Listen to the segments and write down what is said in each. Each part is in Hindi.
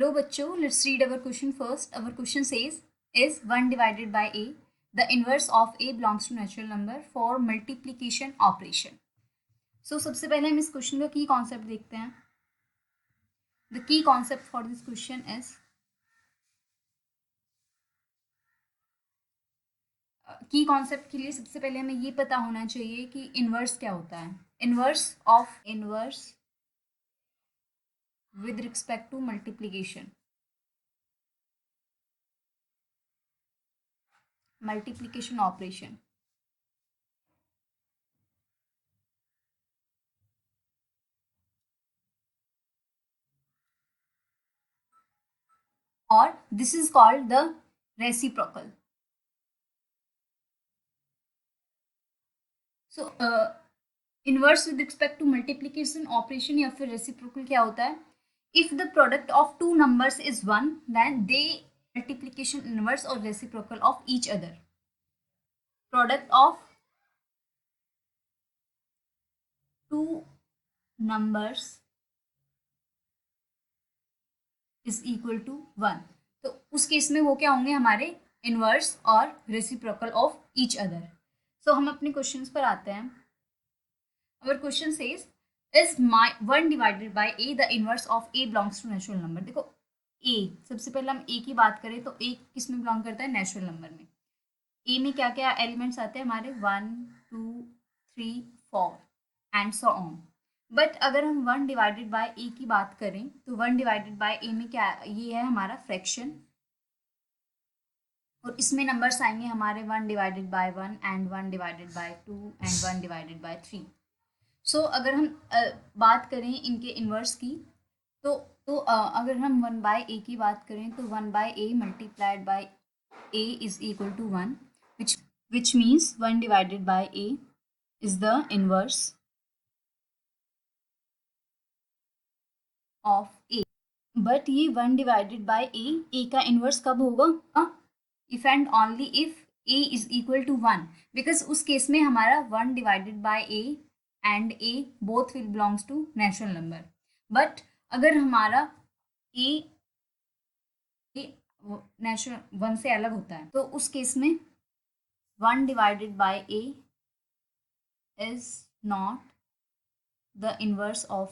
Hello bachcho, let's read our question first. Our question says, is 1 divided by a the inverse of a belongs to natural number for multiplication operation. So सबसे पहले हम इस क्वेश्चन का की कॉन्सेप्ट देखते हैं. The key concept for this question is की कॉन्सेप्ट के लिए सबसे पहले हमें ये पता होना चाहिए कि इनवर्स क्या होता है. Inverse with respect to multiplication operation. Or this is called the reciprocal. So inverse with respect to multiplication operation या फिर रेसिप्रोकल क्या होता है. If the product of two numbers is one then they multiplication inverse और reciprocal of each other. Product of two numbers is equal to one. तो उस केस में वो क्या होंगे, हमारे इनवर्स और रेसिप्रोकल ऑफ ईच अदर. सो हम अपने क्वेश्चंस पर आते हैं. Our question says, is 1 divided by a the inverse of a belongs to natural number. देखो a, सबसे पहले हम a की बात करें तो a किस में बिलोंग करता है, नेचुरल नंबर में. a में क्या क्या एलिमेंट्स आते हैं हमारे, 1 2 3 4 एंड सो ऑन. बट अगर हम 1 डिवाइडेड बाय a की बात करें तो 1 डिवाइडेड बाय a में क्या, ये है हमारा फ्रैक्शन और इसमें नंबर्स आएंगे हमारे 1 divided bye 1 and 1 divided bye 2 and 1 divided bye 3. सो अगर हम बात करें इनके इन्वर्स की तो अगर हम 1 बाय ए की बात करें तो 1 by A multiplied by A is equal to 1 which means 1 divided by A is the inverse of A. But ये 1 डिवाइडेड बाय ए का इन्वर्स कब होगा, if and only if A is equal to 1, because उस केस में हमारा 1 divided by A and a both will belongs to natural number. But अगर हमारा a नेचुरल 1 से अलग होता है तो उस केस में 1 divided bye a is not the inverse of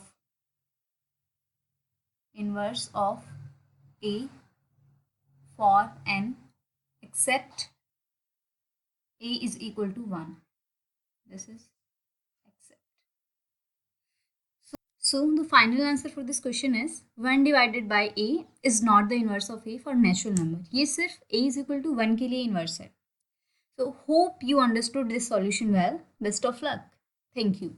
a for n except a is equal to 1. This is So the final answer for this question is 1 divided by a is not the inverse of a for natural number. ये सिर्फ a is equal to 1 के लिए inverse है. So hope you understood this solution well. Best of luck. Thank you.